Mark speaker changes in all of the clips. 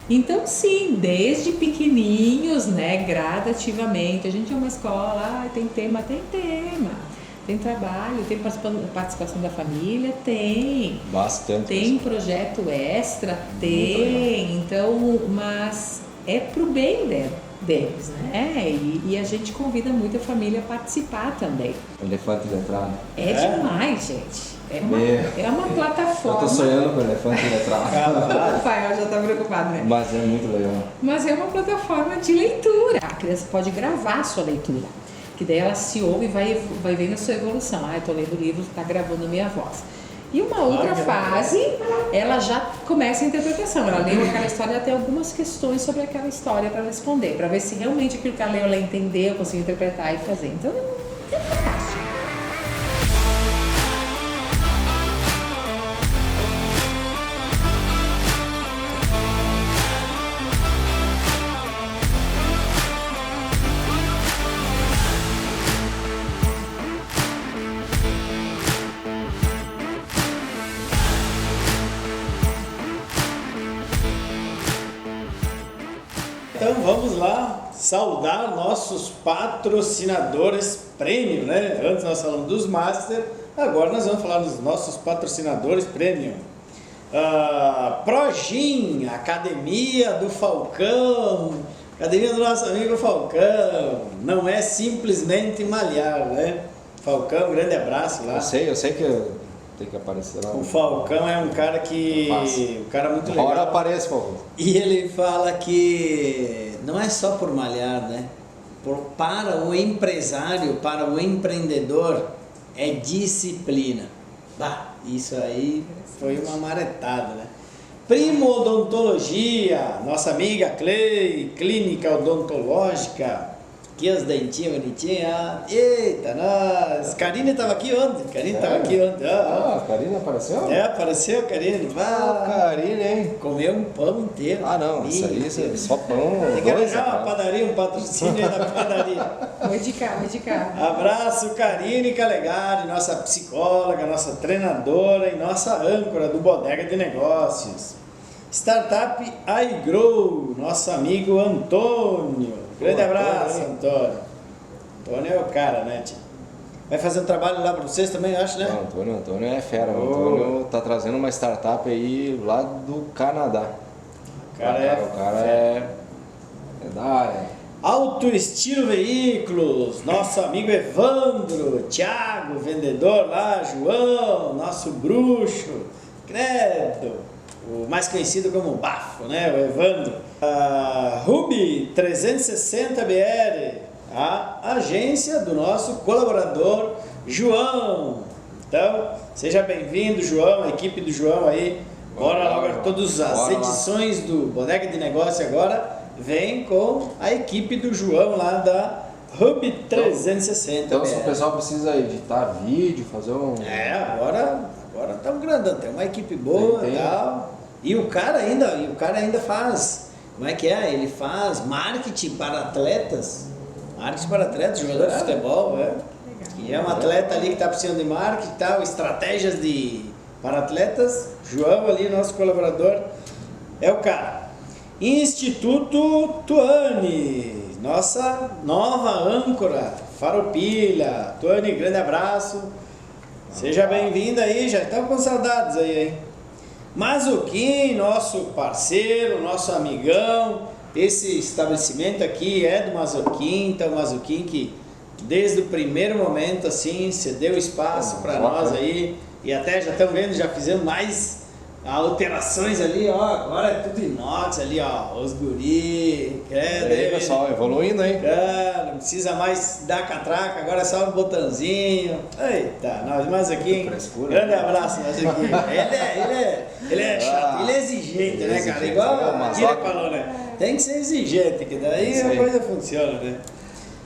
Speaker 1: Então, sim, desde pequenininhos, né, gradativamente, a gente é uma escola, tem tema, tem trabalho, tem participação da família, tem.
Speaker 2: Bastante.
Speaker 1: Tem projeto extra, tem. Então, mas é pro bem deles, né? E a gente convida muito a família a participar também.
Speaker 2: Elefante letrado.
Speaker 1: É demais, gente. É uma plataforma.
Speaker 2: Eu tô sonhando com elefante letrado.
Speaker 1: O Rafael já tá preocupado, né?
Speaker 2: Mas é muito legal.
Speaker 1: Mas é uma plataforma de leitura. A criança pode gravar a sua leitura. Que daí ela se ouve e vai vendo a sua evolução. Ah, eu tô lendo o livro, tá gravando a minha voz. E uma outra fase, ela já começa a interpretação. Ela leu aquela história, ela tem algumas questões sobre aquela história para responder, para ver se realmente aquilo que ela leu, ela entendeu, conseguiu interpretar e fazer. Então, é fantástico.
Speaker 3: Então vamos lá saudar nossos patrocinadores premium, né? Antes nós falamos dos Master, agora nós vamos falar dos nossos patrocinadores premium. Progin, Academia do Falcão, Academia do nosso amigo Falcão, não é simplesmente malhar, né? Falcão, grande abraço lá.
Speaker 2: Eu sei que tem que aparecer lá.
Speaker 3: O Falcão é um cara um cara muito legal.
Speaker 2: Agora aparece, Falcão.
Speaker 3: E ele fala que não é só por malhar, né? Para o empresário, para o empreendedor, é disciplina. Bah, isso aí foi uma maretada, né? Primo Odontologia, nossa amiga Clay, Clínica Odontológica. Aqui as dentinhas bonitinhas. Eita, nós. Karine estava aqui ontem.
Speaker 2: A Karine apareceu?
Speaker 3: Apareceu a Karine.
Speaker 2: Karine, hein?
Speaker 3: Comeu um pão inteiro.
Speaker 2: Não, isso aí só pão.
Speaker 3: Tem que arranjar uma padaria, um patrocínio aí da padaria.
Speaker 1: Vou indicar.
Speaker 3: Abraço, Karine Calegari, nossa psicóloga, nossa treinadora e nossa âncora do Bodega de Negócios. Startup iGrow, nosso amigo Antônio. Grande abraço, Antônio. Antônio é o cara, né, tio? Vai fazer um trabalho lá para vocês também, eu acho, né?
Speaker 2: Não, Antônio é fera. O Antônio tá trazendo uma startup aí lá do Canadá.
Speaker 3: O cara
Speaker 2: é da área.
Speaker 3: Auto Estilo Veículos, nosso amigo Evandro, Thiago, vendedor lá, João, nosso bruxo, credo, o mais conhecido como Bafo, né, o Evandro. Ruby 360 BR, a agência do nosso colaborador João. Então, seja bem-vindo, João, a equipe do João aí. Bora logo, todas as edições do Bodega de Negócio agora vem com a equipe do João lá da Ruby 360.
Speaker 2: Então, se o pessoal precisa editar vídeo, fazer um...
Speaker 3: Agora estamos grandão, tem uma equipe boa e tal. E o cara ainda faz, como é que é? Ele faz marketing para atletas, jogadores de futebol, que é um atleta ali que está precisando de marketing e tal, estratégias para atletas. João ali, nosso colaborador, é o cara. Instituto Tuane, nossa nova âncora, Faropilha. Tuane, grande abraço. Seja bem-vindo aí, já estamos com saudades aí, hein? Mazuquim, nosso parceiro, nosso amigão. Esse estabelecimento aqui é do Mazuquim, então Mazuquim que desde o primeiro momento assim cedeu espaço para nós aí, e até já estamos vendo, já fizemos mais alterações ali, ó, agora é tudo inox ali, ó, os guri,
Speaker 2: aí, pessoal, evoluindo, hein?
Speaker 3: Não precisa mais dar catraca, agora é só um botãozinho. Eita, nós mais aqui, grande abraço, nós aqui. Ele é chato, ele é exigente, né, cara? Igual o Kira falou, né? Tem que ser exigente, que daí a coisa funciona, né?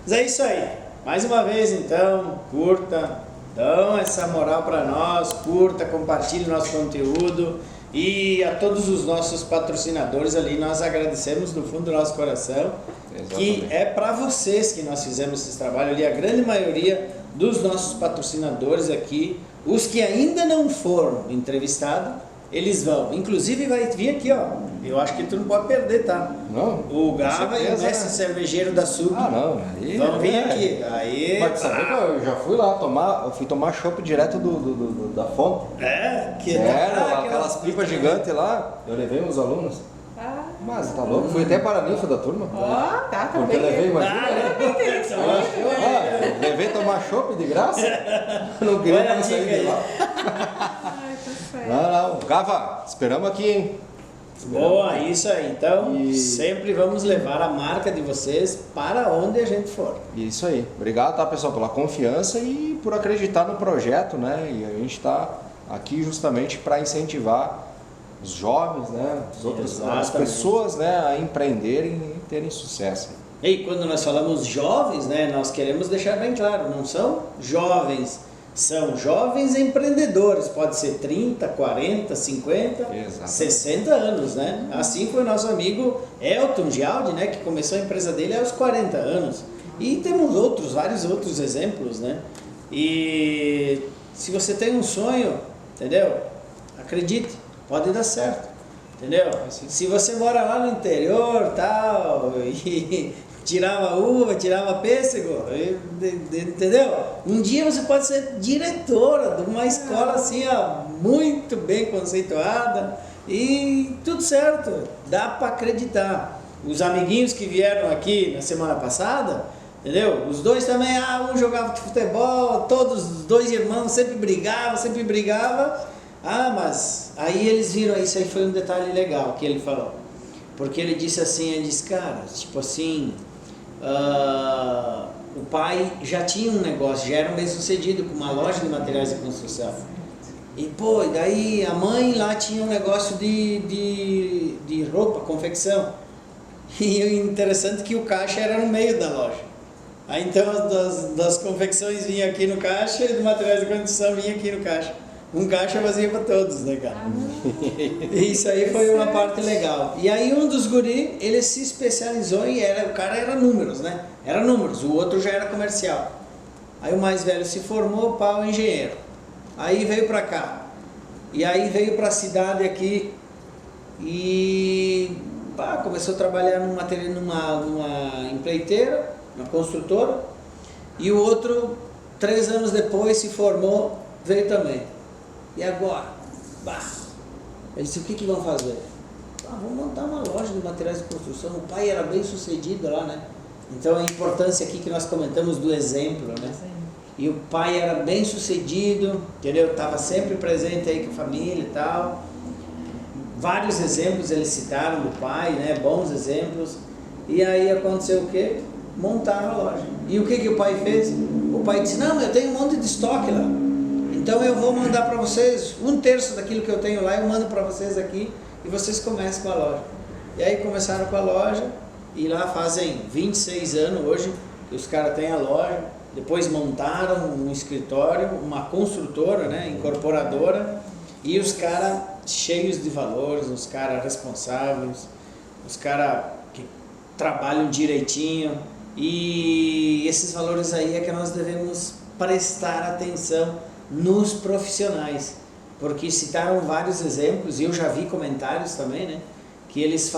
Speaker 3: Mas é isso aí. Mais uma vez, então, curta, dão essa moral para nós, curta, compartilhe nosso conteúdo, e a todos os nossos patrocinadores ali nós agradecemos do fundo do nosso coração. Exatamente. Que é para vocês que nós fizemos esse trabalho ali, a grande maioria dos nossos patrocinadores aqui, os que ainda não foram entrevistados, eles vão. Inclusive vai vir aqui, ó. Eu acho que tu não pode perder, tá?
Speaker 2: Não?
Speaker 3: O Gava e o
Speaker 2: certeza,
Speaker 3: mestre cervejeiro da SUG
Speaker 2: não. Aí,
Speaker 3: vão vir aqui. Aí,
Speaker 2: Mas sabe que eu já fui lá tomar, eu fui tomar chopp direto da fonte.
Speaker 3: que
Speaker 2: Aquelas pipas gigantes lá, eu levei uns alunos. Mas tá louco, fui até para a ninfa da turma.
Speaker 1: Tá
Speaker 2: Porque eu
Speaker 1: bem.
Speaker 2: levei, imagina. Levei tomar chopp de graça. Não queria não sair de lá.
Speaker 1: Ai, tá certo.
Speaker 2: Não. Gava, esperamos aqui, hein?
Speaker 3: Boa, isso aí. Então, sempre vamos levar a marca de vocês para onde a gente for.
Speaker 2: Isso aí. Obrigado, tá, pessoal, pela confiança e por acreditar no projeto, né? E a gente está aqui justamente para incentivar os jovens, né? As pessoas, né, a empreenderem e terem sucesso.
Speaker 3: E quando nós falamos jovens, né, nós queremos deixar bem claro, não são jovens, são jovens empreendedores, pode ser 30, 40, 50,
Speaker 2: Exatamente.
Speaker 3: 60 anos, né? Assim foi o nosso amigo Elton Gialdi, né, que começou a empresa dele aos 40 anos. E temos vários outros exemplos, né? E se você tem um sonho, entendeu? Acredite, pode dar certo, entendeu? Se você mora lá no interior, tal, e tirava uva, tirava pêssego, entendeu? Um dia você pode ser diretora de uma escola assim, ó, muito bem conceituada e tudo certo, dá para acreditar. Os amiguinhos que vieram aqui na semana passada, entendeu? Os dois também, um jogava futebol, todos os dois irmãos sempre brigavam. Mas aí eles viram, isso aí foi um detalhe legal que ele falou. Porque ele disse assim, cara, tipo assim, o pai já tinha um negócio, já era bem sucedido com uma loja de materiais de construção. E daí a mãe lá tinha um negócio de roupa, confecção. E o interessante é que o caixa era no meio da loja. Aí então das confecções vinha aqui no caixa e do materiais de construção vinha aqui no caixa. Um caixa vazio para todos, né, cara? Isso aí foi uma parte legal. E aí um dos guri, ele se especializou o cara era números, né? Era números, o outro já era comercial. Aí o mais velho se formou, engenheiro. Aí veio para cá. E aí veio para a cidade aqui e começou a trabalhar numa empreiteira, uma construtora. E o outro, 3 anos depois, se formou, veio também. E agora? Ele disse, o que vão fazer? Vamos montar uma loja de materiais de construção. O pai era bem sucedido lá, né? Então a importância aqui que nós comentamos do exemplo, né? E o pai era bem sucedido, entendeu? Estava sempre presente aí com a família e tal. Vários exemplos eles citaram do pai, né? Bons exemplos. E aí aconteceu o quê? Montaram a loja. E o que o pai fez? O pai disse, não, eu tenho um monte de estoque lá. Então eu vou mandar para vocês 1/3 daquilo que eu tenho lá, eu mando para vocês aqui e vocês começam com a loja. E aí começaram com a loja e lá fazem 26 anos hoje que os caras têm a loja. Depois montaram um escritório, uma construtora, né, incorporadora, e os caras cheios de valores, os caras responsáveis, os caras que trabalham direitinho. E esses valores aí é que nós devemos prestar atenção nos profissionais, porque citaram vários exemplos e eu já vi comentários também, né, que eles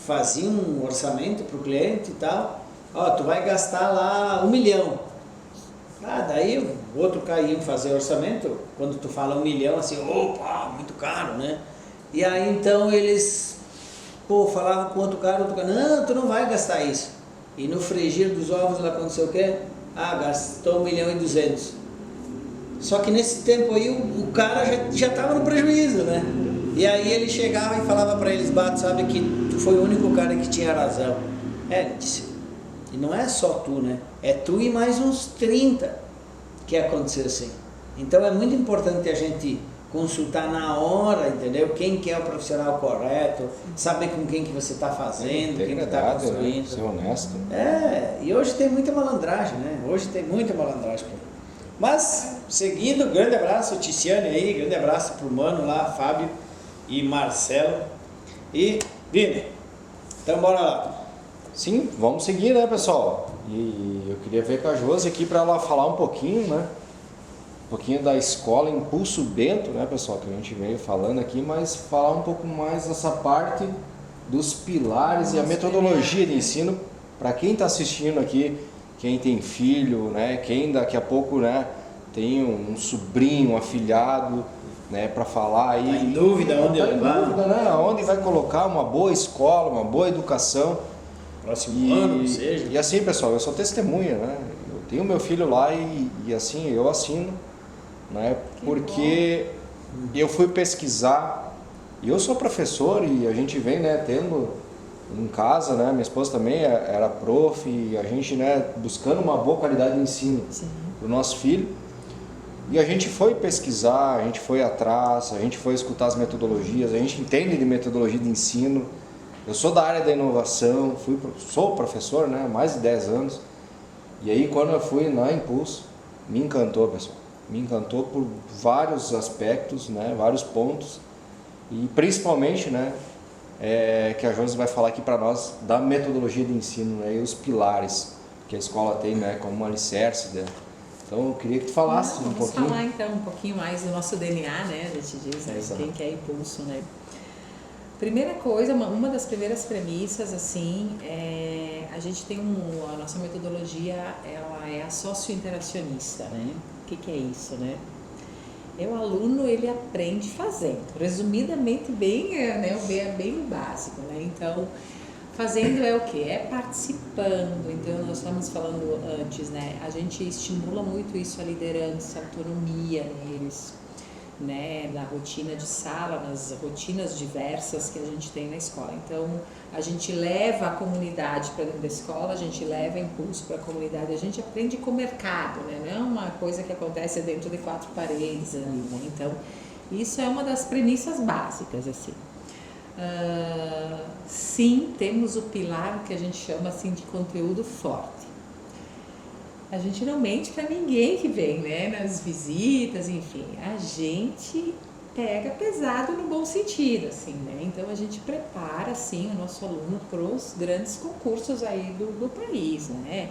Speaker 3: faziam um orçamento para o cliente e tal, tu vai gastar lá 1 milhão, daí o outro cara ia fazer orçamento, quando tu fala 1 milhão, assim, opa, muito caro, né, e aí então eles, falavam com outro cara, não, tu não vai gastar isso, e no frigir dos ovos lá aconteceu o quê? Gastou 1.200.000. Só que nesse tempo aí o cara já estava no prejuízo, né? E aí ele chegava e falava para eles, sabe que tu foi o único cara que tinha razão. Ele disse, e não é só tu, né? É tu e mais uns 30 que aconteceu assim. Então é muito importante a gente consultar na hora, entendeu? Quem que é o profissional correto, saber com quem que você está fazendo, quem que está construindo.
Speaker 2: Né? Ser honesto.
Speaker 3: E hoje tem muita malandragem, né? Hoje tem muita malandragem. Mas, seguindo, grande abraço, Ticiane aí, grande abraço pro mano lá, Fábio e Marcelo. E, Vini, então bora lá.
Speaker 2: Sim, vamos seguir, né, pessoal? E eu queria ver com a Josi aqui para ela falar um pouquinho, né? pouquinho da escola Impulso Bento, né, pessoal, que a gente veio falando aqui, mas falar um pouco mais dessa parte dos pilares e a metodologia de ensino para quem está assistindo aqui, quem tem filho, né, quem daqui a pouco, né, tem um sobrinho, um afilhado, né, para falar aí.
Speaker 3: Tá em dúvida onde levar.
Speaker 2: Dúvida, né, onde vai colocar uma boa escola, uma boa educação.
Speaker 3: Próximo ano, seja.
Speaker 2: E assim, pessoal, eu sou testemunha, né? Eu tenho meu filho lá e assim, eu assino, né? Porque eu fui pesquisar, e eu sou professor e a gente vem, né, tendo em casa, né? Minha esposa também era prof e a gente, né, buscando uma boa qualidade de ensino para o nosso filho. E a gente foi pesquisar, a gente foi atrás, a gente foi escutar as metodologias, a gente entende de metodologia de ensino. Eu sou da área da inovação, sou professor, né, há mais de 10 anos. E aí quando eu fui na Impulso, me encantou, pessoal. Me encantou por vários aspectos, né, vários pontos. E principalmente, né, que a Josi vai falar aqui para nós da metodologia de ensino, né, e os pilares que a escola tem, né, como alicerce dela. Então eu queria que tu falasse um pouquinho.
Speaker 1: Vamos falar então um pouquinho mais do nosso DNA, né, a gente diz, né, quem que é Impulso, né. Primeira coisa, uma das primeiras premissas, assim, a gente tem a nossa metodologia, ela é a socio-interacionista, né? O que é isso, né? O aluno, ele aprende fazendo, resumidamente bem, né, bem básico, né? Então, fazendo é o quê? É participando. Então, nós estávamos falando antes, né? A gente estimula muito isso, a liderança, a autonomia neles, né, na rotina de sala, nas rotinas diversas que a gente tem na escola. Então, a gente leva a comunidade para dentro da escola, a gente leva Impulso para a comunidade, a gente aprende com o mercado, né, não é uma coisa que acontece dentro de 4 paredes ali, né? Então, isso é uma das premissas básicas, assim. Sim, temos o pilar que a gente chama, assim, de conteúdo forte. A gente não mente para ninguém que vem, né, nas visitas, enfim, a gente pega pesado no bom sentido, assim, né, então a gente prepara, assim, o nosso aluno para os grandes concursos aí do país, né,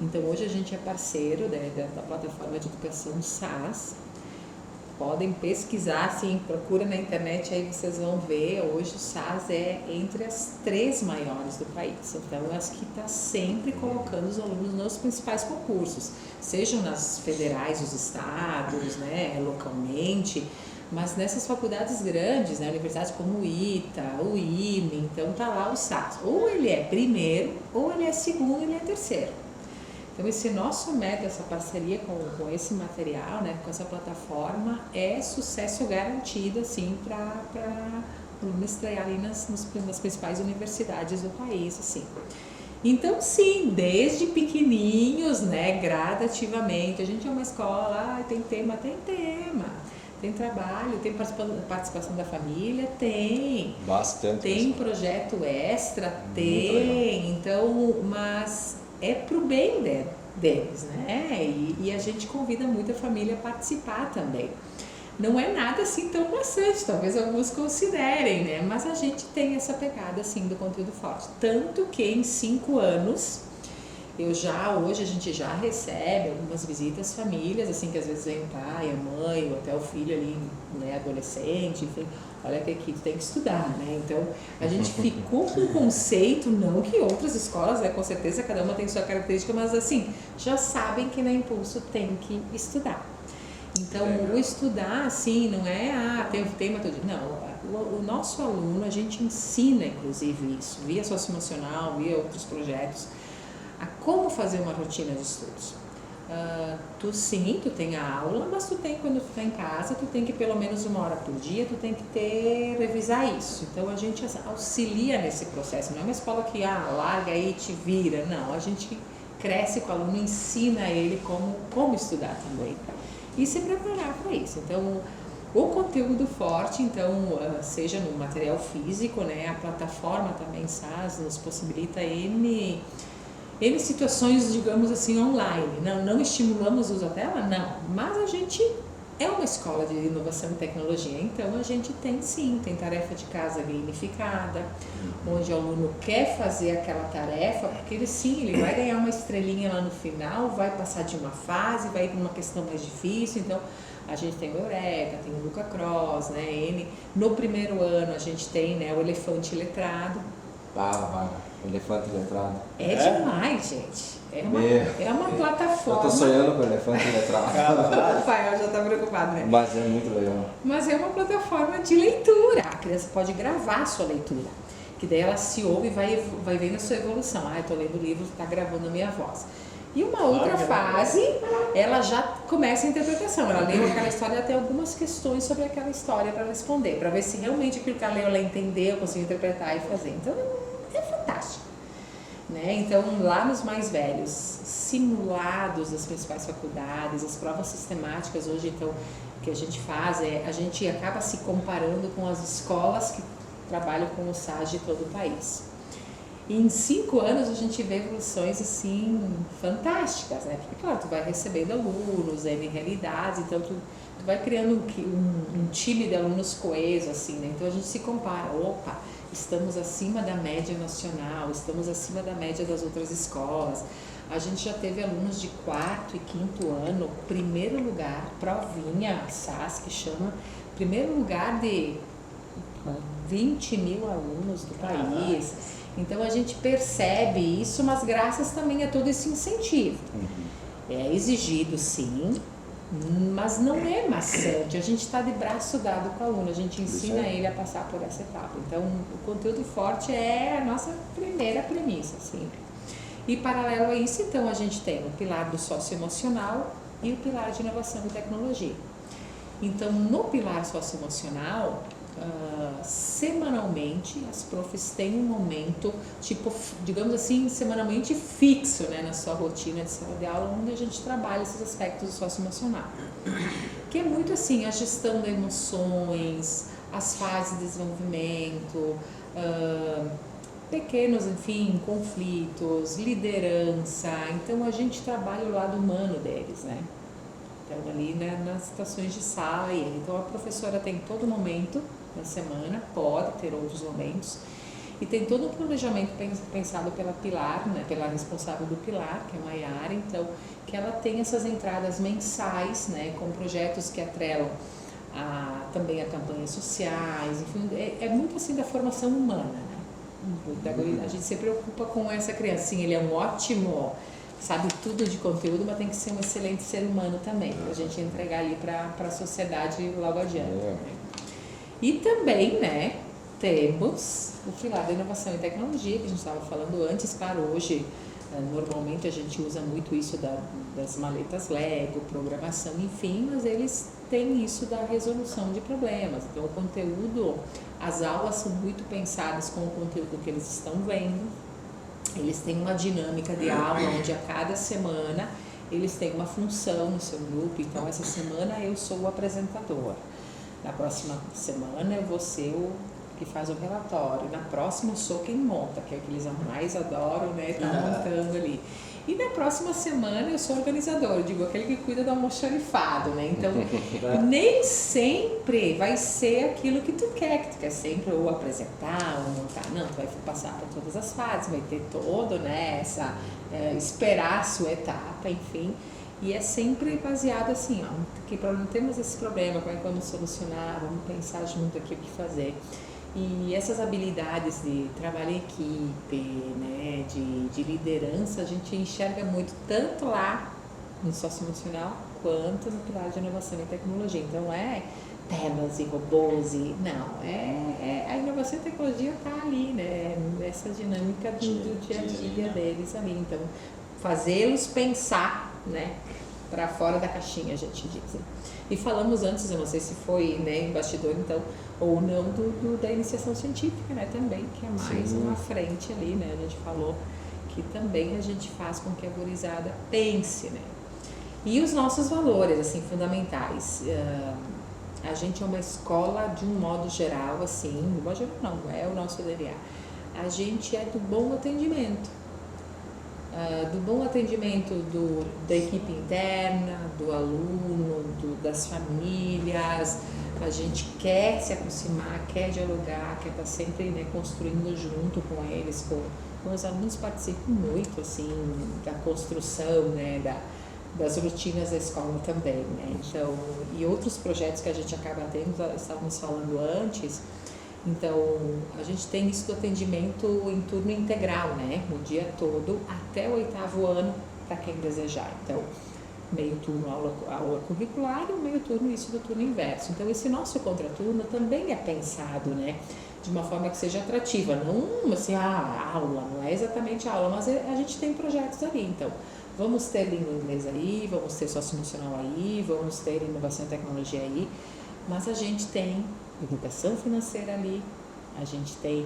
Speaker 1: então hoje a gente é parceiro, né, da plataforma de educação SAS. Podem pesquisar, assim, procura na internet, aí vocês vão ver, hoje o SAS é entre as 3 maiores do país, então é as que está sempre colocando os alunos nos principais concursos, sejam nas federais dos estados, né, localmente, mas nessas faculdades grandes, né, universidades como o ITA, o IME, então tá lá o SAS, ou ele é primeiro, ou ele é segundo, ele é terceiro. Então, esse nosso método, essa parceria com esse material, né, com essa plataforma, é sucesso garantido, assim, para aluno estrear ali nas principais universidades do país, assim. Então, sim, desde pequenininhos, né, gradativamente, a gente é uma escola, tem tema, tem trabalho, tem participação da família, tem.
Speaker 2: Bastante.
Speaker 1: Tem projeto extra, tem. Então, mas é pro bem deles, né? E a gente convida muito a família a participar também. Não é nada assim tão maçante, talvez alguns considerem, né? Mas a gente tem essa pegada assim do conteúdo forte. Tanto que em 5 anos, hoje a gente já recebe algumas visitas famílias, assim, que às vezes vem o pai, a mãe, ou até o filho ali, né, adolescente, enfim. Olha que aqui tu tem que estudar, né? Então, a gente ficou com o conceito, não que outras escolas, né, com certeza cada uma tem sua característica, mas assim, já sabem que na Impulso tem que estudar. Então, o estudar, assim, não é, tem o tema todo dia. Não, o nosso aluno, a gente ensina, inclusive, isso, via socioemocional, via outros projetos, a como fazer uma rotina de estudos. Tu tem a aula, mas tu tem, quando tu está em casa, tu tem que pelo menos 1 hora por dia, tu tem que revisar isso. Então a gente auxilia nesse processo, não é uma escola que larga aí e te vira, não, a gente cresce com o aluno, ensina ele como estudar também e se preparar para isso. Então o conteúdo forte, então, seja no material físico, né, a plataforma também SAS nos possibilita N situações, digamos assim, online. Não estimulamos o uso da tela? Não. Mas a gente é uma escola de inovação e tecnologia, então a gente tem sim, tem tarefa de casa gamificada, onde o aluno quer fazer aquela tarefa, porque ele vai ganhar uma estrelinha lá no final, vai passar de uma fase, vai ir para uma questão mais difícil, então a gente tem o Eureka, tem o Luca Cross, né, no primeiro ano a gente tem, né, o Elefante Letrado.
Speaker 2: O Elefante Letrado.
Speaker 1: É demais, gente. É uma plataforma.
Speaker 2: Eu tô sonhando com o Elefante Letrado.
Speaker 1: O Rafael já tá preocupado, né?
Speaker 2: Mas é muito legal.
Speaker 1: Mas é uma plataforma de leitura. A criança pode gravar a sua leitura. Que daí ela se ouve e vai vendo a sua evolução. Eu tô lendo o livro, tá gravando a minha voz. E uma outra fase, ela já começa a interpretação. Ela leu aquela história e tem algumas questões sobre aquela história para responder, para ver se realmente aquilo que ela leu, ela entendeu, conseguiu interpretar e fazer. Então, é fantástico. Né? Então, lá nos mais velhos, simulados das principais faculdades, as provas sistemáticas hoje, então, que a gente faz, a gente acaba se comparando com as escolas que trabalham com o SAS de todo o país. E em 5 anos a gente vê evoluções assim fantásticas, né? Porque, claro, tu vai recebendo alunos, N realidades, então tu vai criando um time de alunos coeso, assim, né? Então a gente se compara, estamos acima da média nacional, estamos acima da média das outras escolas. A gente já teve alunos de 4º e 5º ano, primeiro lugar, provinha, SAS, que chama, primeiro lugar de 20 mil alunos do país. Então a gente percebe isso, mas graças também a todo esse incentivo. É exigido sim, mas não é maçante. A gente está de braço dado com o aluno, a gente ensina ele a passar por essa etapa. Então o conteúdo forte é a nossa primeira premissa, sempre. E paralelo a isso, então, a gente tem o pilar do socioemocional e o pilar de inovação e tecnologia. Então, no pilar socioemocional, semanalmente as profs têm um momento, tipo, digamos assim, semanalmente fixo, né, na sua rotina de sala de aula, onde a gente trabalha esses aspectos do socioemocional, que é muito assim, a gestão de emoções, as fases de desenvolvimento, pequenos, enfim, conflitos, liderança. Então a gente trabalha o lado humano deles, né? Então ali, né, nas situações de sala, então a professora tem todo momento na semana, pode ter outros momentos, e tem todo um planejamento pensado pela Pilar, né, pela responsável do Pilar, que é a Maiara, então, que ela tem essas entradas mensais, né, com projetos que atrelam também a campanhas sociais, enfim, é muito assim da formação humana, né? A gente se preocupa com essa criança, sim, ele é um ótimo, sabe tudo de conteúdo, mas tem que ser um excelente ser humano também, para a gente entregar ali para a sociedade logo adiante. Né? E também, né, temos o pilar da inovação e tecnologia, que a gente estava falando antes. Claro, hoje, normalmente a gente usa muito isso das maletas Lego, programação, enfim, mas eles têm isso da resolução de problemas. Então, o conteúdo, as aulas são muito pensadas com o conteúdo que eles estão vendo. Eles têm uma dinâmica de aula, onde a cada semana eles têm uma função no seu grupo. Então, essa semana eu sou o apresentador. Na próxima semana eu vou ser o que faz o relatório. Na próxima eu sou quem monta, que é o que eles mais adoram, né? Tá montando ali. E na próxima semana eu sou organizador, eu digo, aquele que cuida do almoxarifado, né? Então, nem sempre vai ser aquilo que tu quer sempre ou apresentar ou montar. Não, tu vai passar por todas as fases, vai ter todo, né? Esperar a sua etapa, enfim. E é sempre baseado assim, que temos esse problema, como é que vamos solucionar, vamos pensar junto aqui o que fazer. E essas habilidades de trabalho em equipe, né, de liderança, a gente enxerga muito tanto lá no socioemocional quanto no pilar de inovação e tecnologia. Então não é telas e robôs a inovação e tecnologia está ali, né, essa dinâmica do dia a dia deles ali. Então fazê-los pensar, né, para fora da caixinha, a gente diz. E falamos antes, eu não sei se foi, né, em bastidor, então, ou não, da iniciação científica, né, também, que é mais uma frente ali, né, a gente falou que também a gente faz com que a gurizada pense, né. E os nossos valores, assim, fundamentais. A gente é uma escola, de um modo geral, assim, de modo geral não é o nosso DNA. A gente é do bom atendimento. do bom atendimento da equipe interna, do aluno, das famílias. A gente quer se aproximar, quer dialogar, quer estar sempre, né, construindo junto com eles. Com os alunos participam muito assim, da construção, né, das rotinas da escola também, né? Então, e outros projetos que a gente acaba tendo, estávamos falando antes. Então, a gente tem isso do atendimento em turno integral, né? O dia todo, até o 8º ano, para quem desejar. Então, meio turno aula curricular e o meio turno isso do turno inverso. Então, esse nosso contraturno também é pensado, né? De uma forma que seja atrativa, não assim, a aula, não é exatamente a aula, mas a gente tem projetos ali. Então, vamos ter língua inglesa aí, vamos ter socioemocional aí, vamos ter inovação e tecnologia aí, mas a gente tem educação financeira ali, a gente tem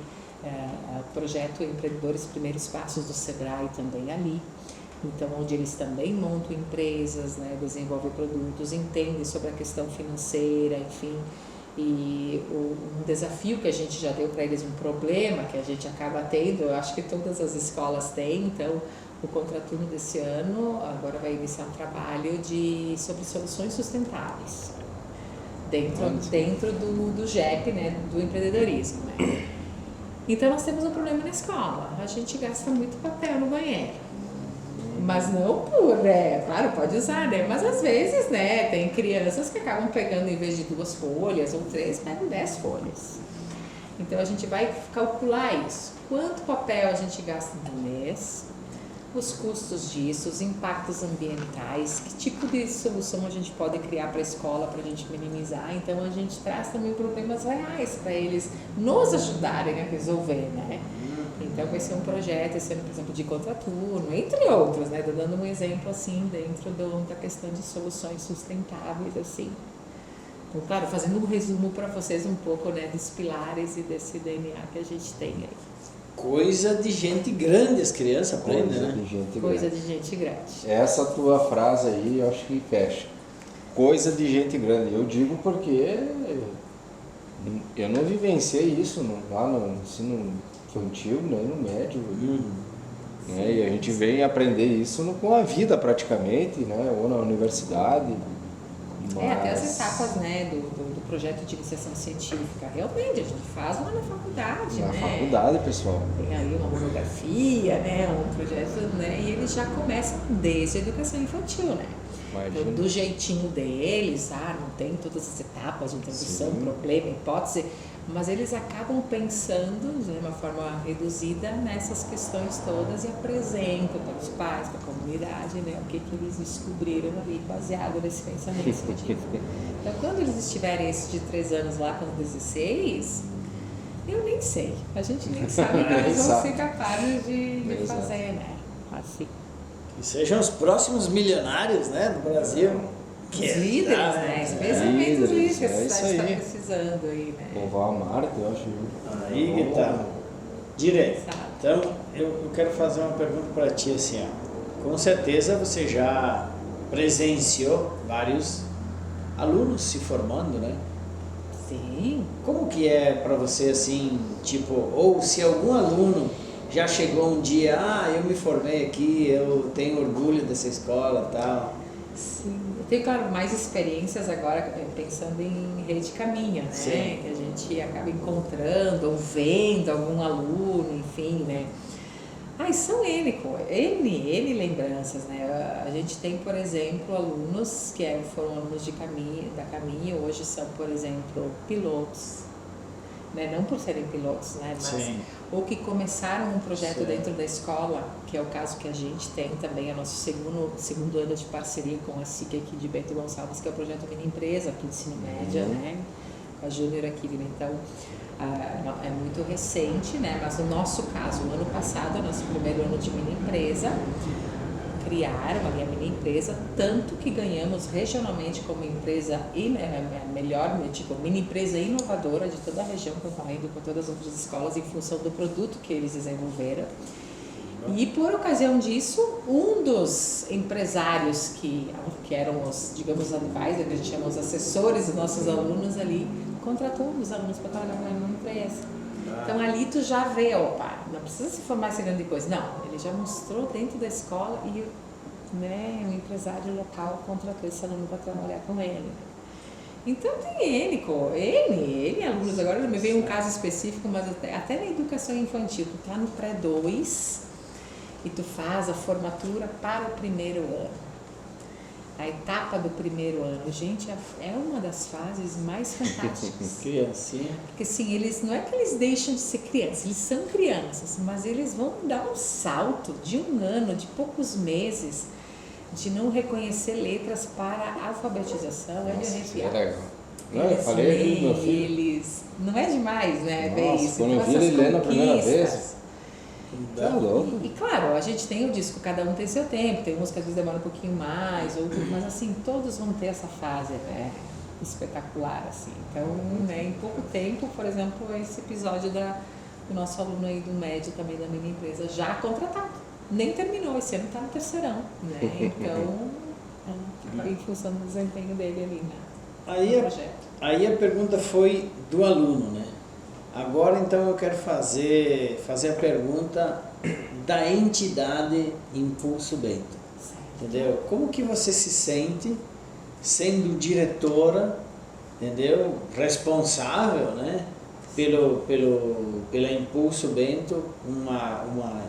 Speaker 1: projeto Empreendedores Primeiros Passos do Sebrae também ali, então onde eles também montam empresas, né, desenvolvem produtos, entendem sobre a questão financeira, enfim, e um desafio que a gente já deu para eles, um problema que a gente acaba tendo, eu acho que todas as escolas têm, então o contraturno desse ano agora vai iniciar um trabalho sobre soluções sustentáveis. Dentro do GEP, né, do empreendedorismo. Né? Então, nós temos um problema na escola. A gente gasta muito papel no banheiro. Mas não claro, pode usar, né? Mas às vezes, né, tem crianças que acabam pegando, em vez de 2 folhas ou 3, pegam 10 folhas. Então, a gente vai calcular isso. Quanto papel a gente gasta no mês? Os custos disso, os impactos ambientais, que tipo de solução a gente pode criar para a escola para a gente minimizar. Então, a gente traz também problemas reais para eles nos ajudarem a resolver, né? Então, vai ser um projeto, esse ano, por exemplo, de contraturno, entre outros, né? Estou dando um exemplo, assim, dentro da questão de soluções sustentáveis, assim. Então, claro, fazendo um resumo para vocês um pouco, né, dos pilares e desse DNA que a gente tem aí.
Speaker 3: Coisa de gente grande, as crianças aprendem, né?
Speaker 1: Coisa de gente grande.
Speaker 2: Essa tua frase aí, eu acho que fecha. Coisa de gente grande. Eu digo porque eu não vivenciei isso lá no ensino infantil, nem no médio. Né? E a gente vem aprender isso com a vida praticamente, né? Ou na universidade. Mas...
Speaker 1: até as etapas, né, do projeto de iniciação científica. Realmente, a gente faz lá na faculdade,
Speaker 2: na
Speaker 1: né?
Speaker 2: faculdade, pessoal.
Speaker 1: Tem ali uma monografia, né, um projeto, né, e eles já começam desde a educação infantil, né? Então, do jeitinho deles, não tem todas as etapas de introdução, problema, hipótese, mas eles acabam pensando de uma forma reduzida nessas questões todas e apresentam para os pais, para a comunidade, né, o que eles descobriram ali, baseado nesse pensamento científico. Então, quando eles estiverem esses de 3 anos lá com 16, eu nem sei, a gente nem sabe o que eles vão ser capazes de fazer, né, assim.
Speaker 3: Que sejam os próximos milionários, né, do Brasil.
Speaker 1: Os líderes, né? Especialmente os líderes que a cidade está precisando aí, né?
Speaker 2: Povoar a Marte, eu acho.
Speaker 3: Aí que tá. Direto. Então, eu quero fazer uma pergunta para ti, assim, ó. Com certeza você já presenciou vários alunos se formando, né?
Speaker 1: Sim.
Speaker 3: Como que é para você, assim, tipo, ou se algum aluno já chegou um dia, eu me formei aqui, eu tenho orgulho dessa escola e tal.
Speaker 1: Sim, eu tenho, claro, mais experiências agora pensando em Rede Caminha, né?
Speaker 3: Sim.
Speaker 1: Que a gente acaba encontrando ou vendo algum aluno, enfim, né? São N lembranças, né? A gente tem, por exemplo, alunos que foram alunos da Caminha, hoje são, por exemplo, pilotos, né? Não por serem pilotos, né? Mas, ou que começaram um projeto dentro da escola, que é o caso que a gente tem também, é o nosso segundo ano de parceria com a SIC aqui de Bento Gonçalves, que é o projeto Mini Empresa aqui de ensino média, né? Com a Júnior aqui, então é muito recente, né? Mas no nosso caso, no ano passado, nosso primeiro ano de Mini Empresa, criaram ali a Mini Empresa, tanto que ganhamos regionalmente como empresa melhor, tipo, Mini Empresa inovadora de toda a região, concorrendo com todas as outras escolas em função do produto que eles desenvolveram. E por ocasião disso, um dos empresários que eram os, digamos, advisors, que a gente chama os assessores dos nossos alunos ali, contratou os alunos para trabalhar na empresa. Então ali tu já vê, opa, não precisa se formar essa grande coisa. Não, ele já mostrou dentro da escola e né, um empresário local contratou esse aluno para trabalhar com ele. Então tem N alunos. Agora me veio um caso específico, mas até na educação infantil, tu tá no pré-2 e tu faz a formatura para o primeiro ano. A etapa do primeiro ano, gente, é uma das fases mais fantásticas.
Speaker 3: Criancinha.
Speaker 1: Porque assim, eles não é que eles deixam de ser crianças, eles são crianças, mas eles vão dar um salto de um ano, de poucos meses, de não reconhecer letras para a alfabetização. É de arrepiar.
Speaker 2: É legal. Não, eu falei do meu filho.
Speaker 1: Não é demais, né?
Speaker 2: Nossa,
Speaker 1: ver isso.
Speaker 2: quando eu vi ele lendo a primeira vez. Tá louco.
Speaker 1: E claro, a gente tem o disco, cada um tem seu tempo, tem uns que às vezes demoram um pouquinho mais, outros, mas assim, todos vão ter essa fase, né, espetacular, assim. Então, né, em pouco tempo, por exemplo, esse episódio do nosso aluno aí do médio também da minha empresa, já contratado. Nem terminou, esse ano está no terceirão, né? Então, em função do desempenho dele ali, né, no projeto.
Speaker 3: Aí a pergunta foi do aluno, né? Agora, então, eu quero fazer a pergunta da entidade Impulso Bento. Entendeu? Como que você se sente sendo diretora, entendeu? Responsável, né? Pela Impulso Bento, uma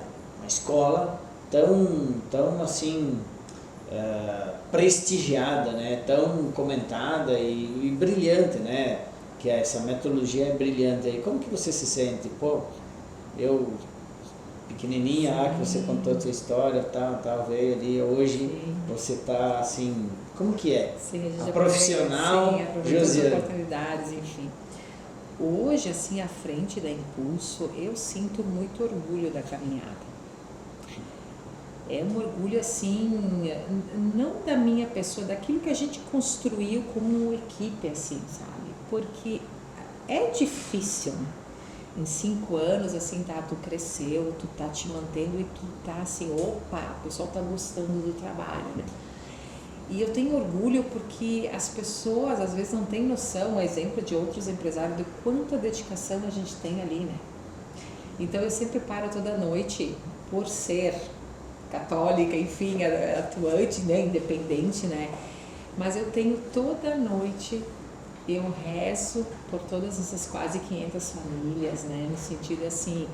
Speaker 3: escola tão assim, prestigiada, né? Tão comentada e brilhante, né? Que essa metodologia é brilhante aí. Como que você se sente? Pô, eu, pequenininha lá, que você contou a sua história, tal, veio ali, hoje você está assim, como que é?
Speaker 1: Sim,
Speaker 3: a profissional,
Speaker 1: Josiane. As oportunidades, enfim. Hoje, assim, à frente da Impulso, eu sinto muito orgulho da caminhada. É um orgulho, assim, não da minha pessoa, daquilo que a gente construiu como equipe, assim, sabe? Porque é difícil, né? Em 5 anos, assim, tá, tu cresceu, tu tá te mantendo e tu tá assim, opa, o pessoal tá gostando do trabalho, né? E eu tenho orgulho porque as pessoas, às vezes, não têm noção, exemplo de outros empresários, de quanta dedicação a gente tem ali, né? Então, eu sempre paro toda noite, por ser católica, enfim, atuante, né, independente, né? Mas eu tenho toda noite, eu rezo por todas essas quase 500 famílias, né? No sentido assim,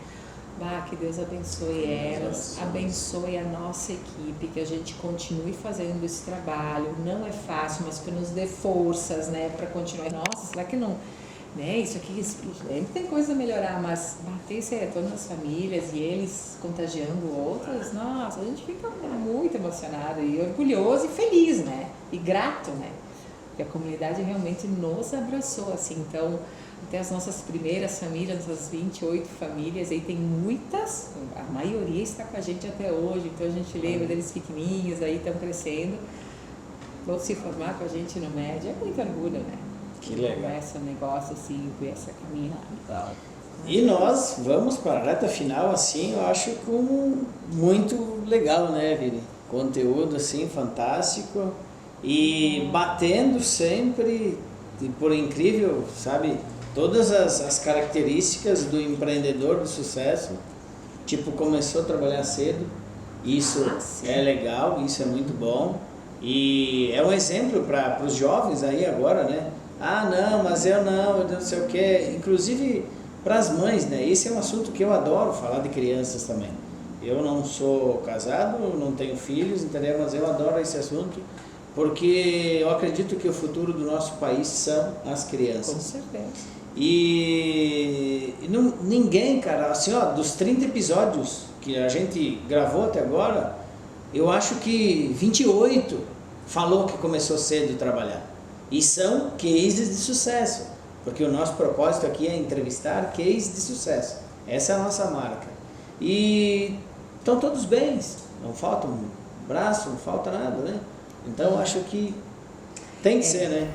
Speaker 1: que Deus abençoe elas, abençoe a nossa equipe, que a gente continue fazendo esse trabalho. Não é fácil, mas que nos dê forças, né, para continuar. Nossa, será que não, né? Isso aqui sempre tem coisa a melhorar, mas bater esse retorno nas famílias e eles contagiando outras, nossa, a gente fica muito emocionado e orgulhoso e feliz, né? E grato, né? Porque a comunidade realmente nos abraçou, assim. Então, até as nossas primeiras famílias, nossas 28 famílias, aí tem muitas, a maioria está com a gente até hoje, então a gente lembra deles pequenininhos, aí estão crescendo, vão se formar com a gente no médio, é muito orgulho, né?
Speaker 3: Que legal.
Speaker 1: Começa o negócio assim, ver essa caminhada.
Speaker 3: E nós vamos para a reta final, assim, eu acho com muito legal, né, Vini? Conteúdo, assim, fantástico. E batendo sempre, por incrível, sabe, todas as características do empreendedor de sucesso. Tipo, começou a trabalhar cedo, isso é legal, isso é muito bom. E é um exemplo para os jovens aí agora, né? Não, mas eu não sei o que. Inclusive para as mães, né? Esse é um assunto que eu adoro falar de crianças também. Eu não sou casado, não tenho filhos, entendeu? Mas eu adoro esse assunto. Porque eu acredito que o futuro do nosso país são as crianças.
Speaker 1: Com certeza.
Speaker 3: E não, ninguém, cara, assim, ó, dos 30 episódios que a gente gravou até agora, eu acho que 28 falou que começou cedo a trabalhar. E são cases de sucesso. Porque o nosso propósito aqui é entrevistar cases de sucesso. Essa é a nossa marca. E estão todos bem, não falta um braço, não falta nada, né? Então, acho que tem que ser, né?